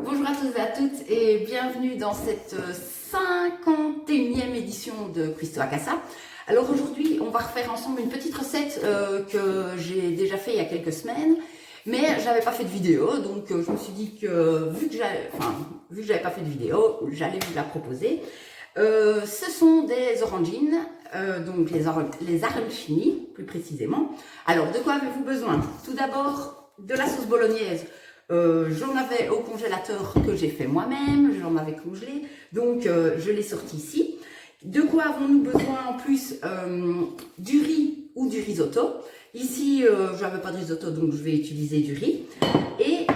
Bonjour à tous et à toutes et bienvenue dans cette 51e édition de Cuisto a Casa. Alors aujourd'hui, on va refaire ensemble une petite recette que j'ai déjà fait il y a quelques semaines, mais j'avais pas fait de vidéo, donc je me suis dit que vu que j'avais pas fait de vidéo, j'allais vous la proposer. Ce sont des orangines, donc les arancini plus précisément. Alors de quoi avez-vous besoin? Tout d'abord de la sauce bolognaise. J'en avais au congélateur que j'ai fait moi-même, j'en avais congelé, donc je l'ai sorti ici. De quoi avons-nous besoin en plus? Du riz ou du risotto. Ici, je n'avais pas de risotto, donc je vais utiliser du riz. Et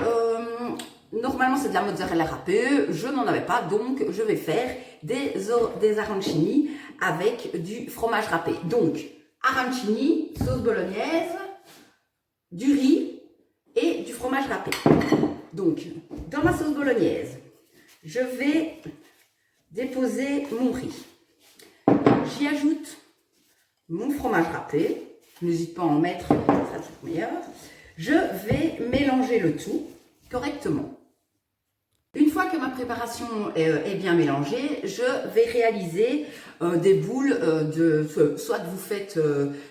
normalement, c'est de la mozzarella râpée, je n'en avais pas, donc je vais faire des arancini avec du fromage râpé. Donc, arancini, sauce bolognaise, du riz et du fromage râpé. Donc, dans ma sauce bolognaise, je vais déposer mon riz. J'y ajoute mon fromage râpé. N'hésite pas à en mettre, ça sera toujours meilleur. Je vais mélanger le tout correctement. Une fois que ma préparation est bien mélangée, je vais réaliser des boules soit vous faites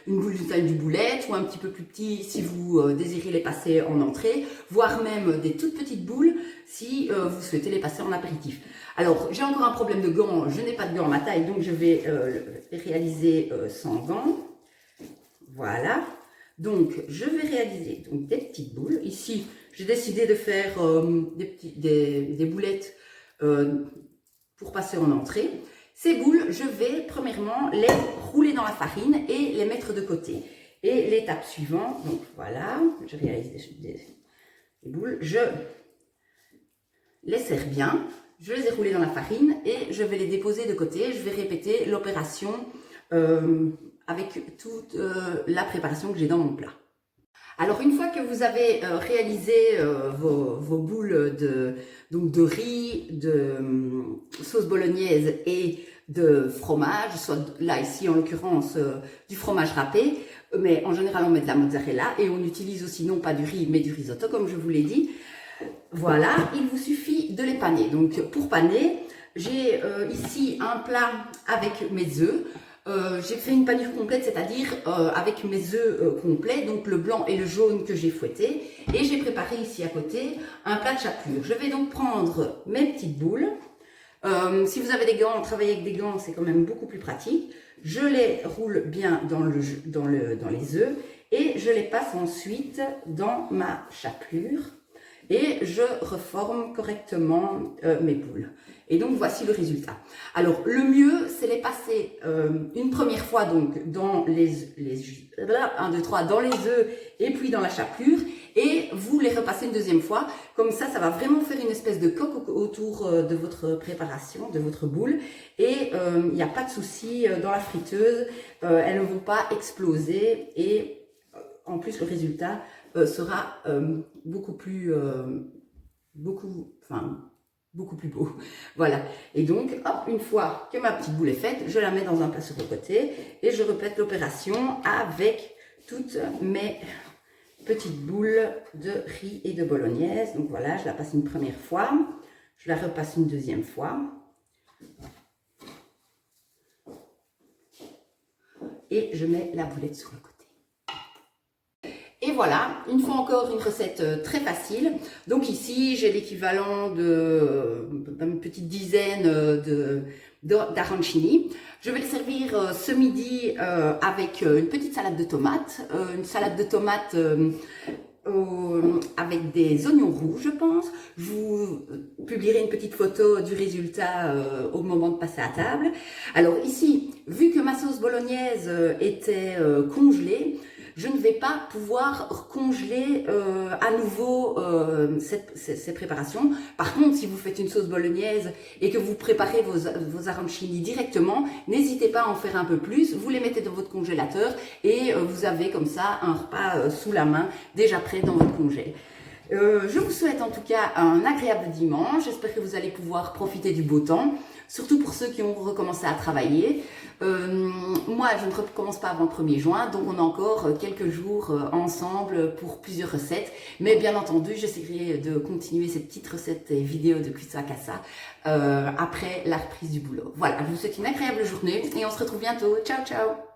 une boule de taille du boulette ou un petit peu plus petit si vous désirez les passer en entrée, voire même des toutes petites boules si vous souhaitez les passer en apéritif. Alors j'ai encore un problème de gants, je n'ai pas de gants à ma taille, donc je vais les réaliser sans gants. Voilà. Donc, je vais réaliser donc, des petites boules. Ici, j'ai décidé de faire des boulettes pour passer en entrée. Ces boules, je vais premièrement les rouler dans la farine et les mettre de côté. Et l'étape suivante, donc voilà, je réalise des boules. Je les serre bien, je les ai roulées dans la farine et je vais les déposer de côté. Je vais répéter l'opération avec toute la préparation que j'ai dans mon plat. Alors une fois que vous avez réalisé vos boules de riz, de sauce bolognaise et de fromage, soit là ici en l'occurrence du fromage râpé, mais en général on met de la mozzarella et on utilise aussi non pas du riz mais du risotto comme je vous l'ai dit. Voilà, il vous suffit de les paner. Donc pour paner, j'ai ici un plat avec mes œufs. J'ai fait une panure complète, c'est-à-dire avec mes œufs complets, donc le blanc et le jaune que j'ai fouetté. Et j'ai préparé ici à côté un plat de chapelure. Je vais donc prendre mes petites boules. Si vous avez des gants, travailler avec des gants, c'est quand même beaucoup plus pratique. Je les roule bien dans les œufs et je les passe ensuite dans ma chapelure. Et je reforme correctement mes boules. Et donc, voici le résultat. Alors, le mieux, c'est les passer une première fois donc dans dans les œufs et puis dans la chapelure. Et vous les repassez une deuxième fois. Comme ça va vraiment faire une espèce de coque autour de votre préparation, de votre boule. Et il n'y a pas de souci dans la friteuse. Elles ne vont pas exploser. Et en plus, le résultat sera beaucoup plus beau. Voilà. Et donc, hop, une fois que ma petite boule est faite, je la mets dans un plat sur le côté et je répète l'opération avec toutes mes petites boules de riz et de bolognaise. Donc voilà, je la passe une première fois, je la repasse une deuxième fois. Et je mets la boulette sur le côté. Et voilà, une fois encore, une recette très facile. Donc ici, j'ai l'équivalent d'une petite dizaine d'arancini. Je vais le servir ce midi avec une petite salade de tomates. Une salade de tomates avec des oignons rouges, je pense. Je vous publierai une petite photo du résultat au moment de passer à table. Alors ici, vu que ma sauce bolognaise était congelée, je ne vais pas pouvoir congeler à nouveau ces préparations. Par contre, si vous faites une sauce bolognaise et que vous préparez vos arancini directement, n'hésitez pas à en faire un peu plus. Vous les mettez dans votre congélateur et vous avez comme ça un repas sous la main, déjà prêt dans votre congé. Je vous souhaite en tout cas un agréable dimanche. J'espère que vous allez pouvoir profiter du beau temps, surtout pour ceux qui ont recommencé à travailler. Moi, je ne recommence pas avant le 1er juin, donc on a encore quelques jours ensemble pour plusieurs recettes. Mais bien entendu, j'essaierai de continuer cette petite recette et vidéo de Cuistot à Casa après la reprise du boulot. Voilà, je vous souhaite une agréable journée et on se retrouve bientôt. Ciao, ciao!